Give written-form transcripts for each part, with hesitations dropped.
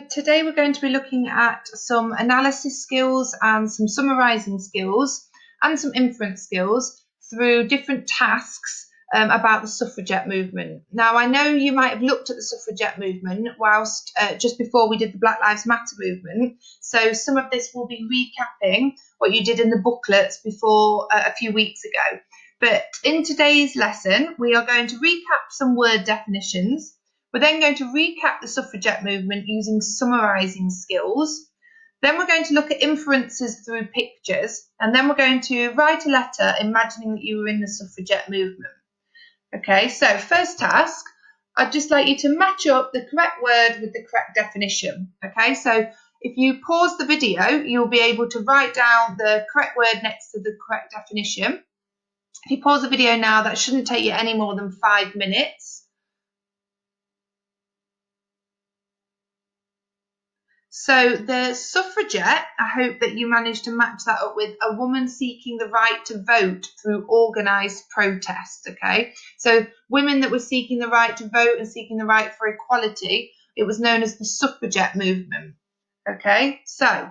Today we're going to be looking at some analysis skills and some summarising skills and some inference skills through different tasks about the suffragette movement. Now, I know you might have looked at the suffragette movement whilst just before we did the Black Lives Matter movement, so some of this will be recapping what you did in the booklets before a few weeks ago. But in today's lesson, we are going to recap some word definitions. We're then going to recap the suffragette movement using summarising skills. Then we're going to look at inferences through pictures. And then we're going to write a letter imagining that you were in the suffragette movement. Okay, so first task, I'd just like you to match up the correct word with the correct definition. Okay, so if you pause the video, you'll be able to write down the correct word next to the correct definition. If you pause the video now, that shouldn't take you any more than 5 minutes. So the suffragette, I hope that you managed to match that up with a woman seeking the right to vote through organised protest, okay? So women that were seeking the right to vote and seeking the right for equality, it was known as the suffragette movement, okay? So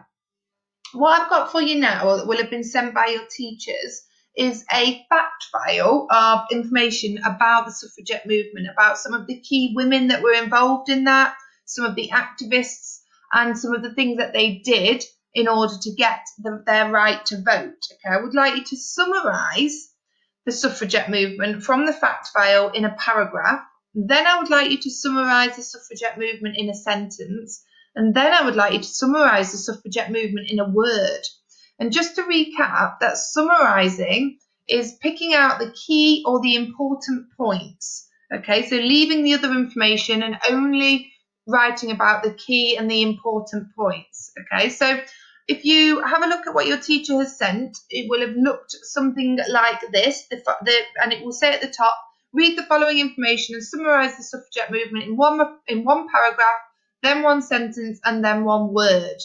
what I've got for you now, that will have been sent by your teachers, is a fact file of information about the suffragette movement, about some of the key women that were involved in that, some of the activists, and some of the things that they did in order to get their right to vote. Okay, I would like you to summarise the suffragette movement from the fact file in a paragraph. Then I would like you to summarise the suffragette movement in a sentence. And then I would like you to summarise the suffragette movement in a word. And just to recap, that summarising is picking out the key or the important points. Okay, so leaving the other information and only writing about the key and the important points. Okay, so if you have a look at what your teacher has sent, it will have looked something like this, and it will say at the top, read the following information and summarise the suffragette movement in one paragraph, then one sentence, and then one word.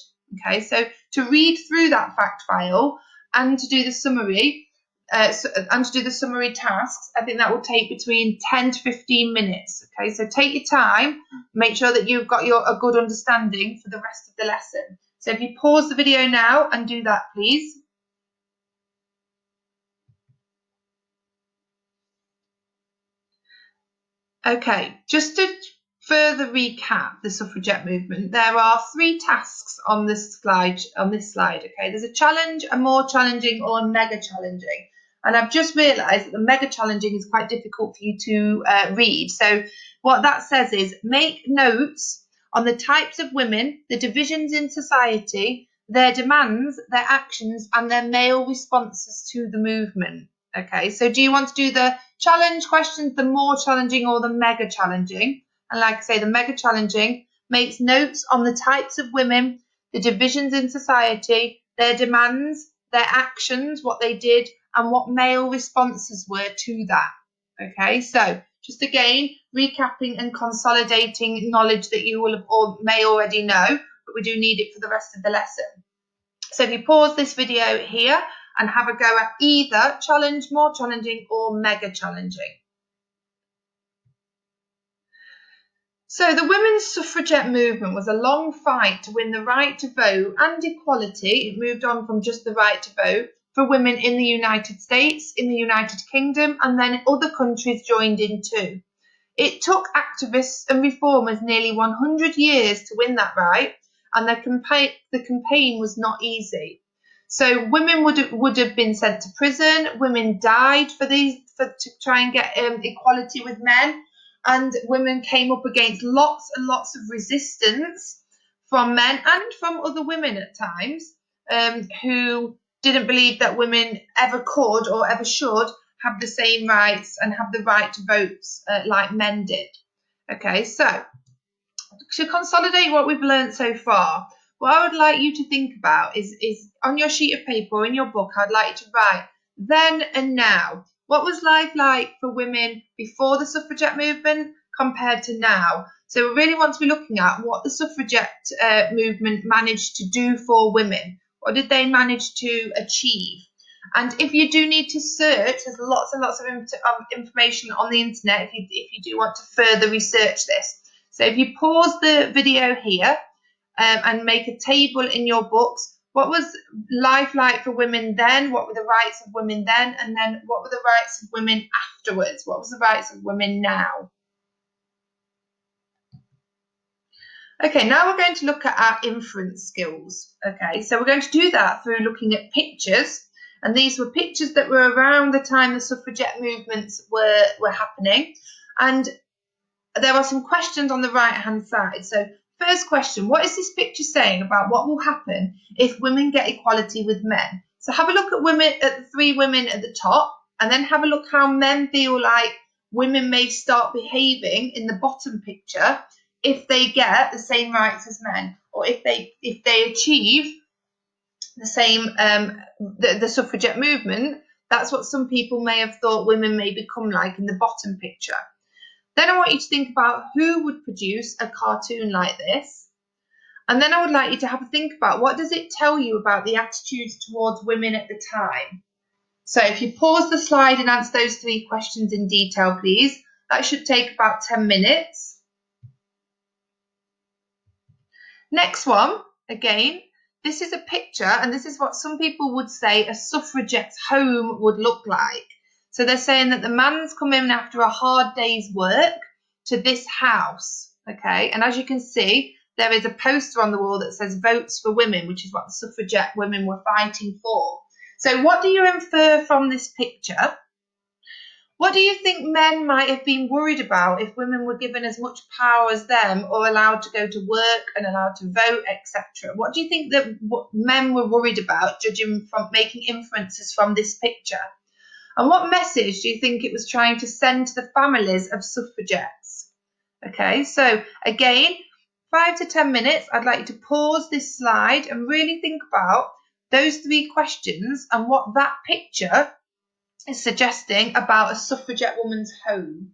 Okay, so to read through that fact file and to do the summary, and to do the summary tasks, I think that will take between 10 to 15 minutes. Okay, so take your time, make sure that you've got a good understanding for the rest of the lesson. So if you pause the video now and do that, please. Okay, just to further recap the suffragette movement, there are 3 tasks on this slide. Okay, there's a challenge, a more challenging, or a mega challenging. And I've just realised that the mega challenging is quite difficult for you to read. So what that says is make notes on the types of women, the divisions in society, their demands, their actions, and their male responses to the movement. Okay, so do you want to do the challenge questions, the more challenging, or the mega challenging? And like I say, the mega challenging makes notes on the types of women, the divisions in society, their demands, their actions, what they did, and what male responses were to that. Okay, so just again, recapping and consolidating knowledge that you will have or may already know, but we do need it for the rest of the lesson. So if you pause this video here and have a go at either challenge, more challenging, or mega challenging. So the women's suffragette movement was a long fight to win the right to vote and equality. It moved on from just the right to vote for women in the United States, in the United Kingdom, and then other countries joined in too. It took activists and reformers nearly 100 years to win that right, and the campaign was not easy. So women would have been sent to prison. Women died to try and get equality with men. And women came up against lots and lots of resistance from men and from other women at times who didn't believe that women ever could or ever should have the same rights and have the right to vote like men did. Okay, so to consolidate what we've learned so far, what I would like you to think about is on your sheet of paper or in your book, I'd like you to write then and now. What was life like for women before the suffragette movement compared to now? So we really want to be looking at what the suffragette movement managed to do for women. What did they manage to achieve? And if you do need to search, there's lots and lots of information on the internet if you do want to further research this. So if you pause the video here and make a table in your books. What was life like for women then? What were the rights of women then? And then what were the rights of women afterwards? What was the rights of women now? Okay, now we're going to look at our inference skills. Okay, so we're going to do that through looking at pictures. And these were pictures that were around the time the suffragette movements were happening. And there are some questions on the right-hand side. So first question, what is this picture saying about what will happen if women get equality with men? So have a look at the three women at the top, and then have a look how men feel like women may start behaving in the bottom picture if they get the same rights as men, or if they achieve the same the suffragette movement. That's what some people may have thought women may become like in the bottom picture. Then I want you to think about who would produce a cartoon like this. And then I would like you to have a think about what does it tell you about the attitudes towards women at the time. So if you pause the slide and answer those three questions in detail, please. That should take about 10 minutes. Next one, again, this is a picture, and this is what some people would say a suffragette's home would look like. So they're saying that the man's come in after a hard day's work to this house, okay? And as you can see, there is a poster on the wall that says votes for women, which is what the suffragette women were fighting for. So what do you infer from this picture? What do you think men might have been worried about if women were given as much power as them, or allowed to go to work and allowed to vote, etc.? What do you think that men were worried about, judging from making inferences from this picture? And what message do you think it was trying to send to the families of suffragettes? Okay, so again, 5 to 10 minutes, I'd like you to pause this slide and really think about those three questions and what that picture is suggesting about a suffragette woman's home.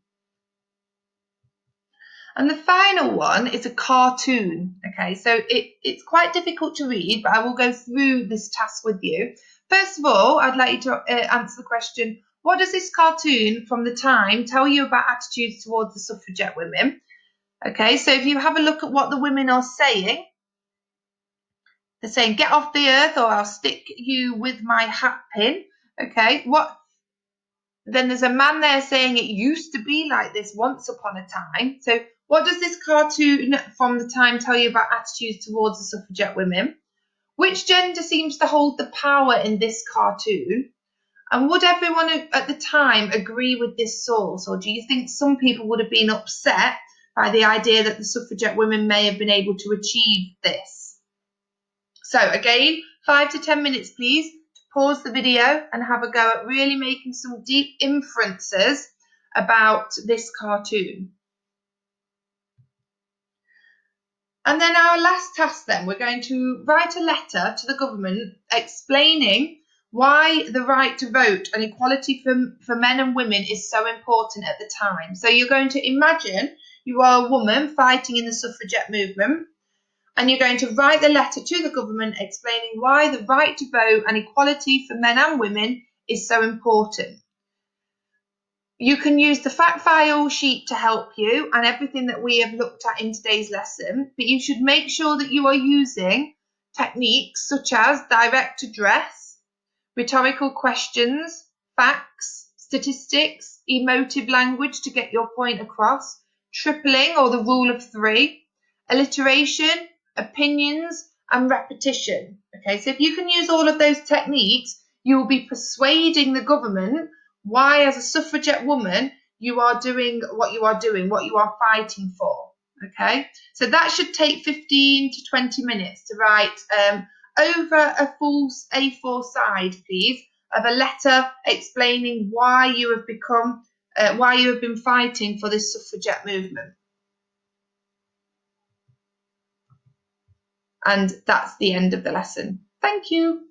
And the final one is a cartoon. Okay, so it's quite difficult to read, but I will go through this task with you. First of all, I'd like you to answer the question, what does this cartoon from the time tell you about attitudes towards the suffragette women? Okay, so if you have a look at what the women are saying, they're saying, get off the earth or I'll stick you with my hat pin. Okay, then there's a man there saying it used to be like this once upon a time. So what does this cartoon from the time tell you about attitudes towards the suffragette women? Which gender seems to hold the power in this cartoon? And would everyone at the time agree with this source? Or do you think some people would have been upset by the idea that the suffragette women may have been able to achieve this? So again, 5 to 10 minutes, please. Pause the video and have a go at really making some deep inferences about this cartoon. And then our last task then, we're going to write a letter to the government explaining why the right to vote and equality for men and women is so important at the time. So you're going to imagine you are a woman fighting in the suffragette movement, and you're going to write the letter to the government explaining why the right to vote and equality for men and women is so important. You can use the fact file sheet to help you and everything that we have looked at in today's lesson, but you should make sure that you are using techniques such as direct address, rhetorical questions, facts, statistics, emotive language to get your point across, tripling or the rule of three, alliteration, opinions, and repetition. Okay, so if you can use all of those techniques, you will be persuading the government why, as a suffragette woman, you are doing, what you are fighting for. Okay, so that should take 15 to 20 minutes to write over a full A4 side, please, of a letter explaining why you have been fighting for this suffragette movement. And that's the end of the lesson. Thank you.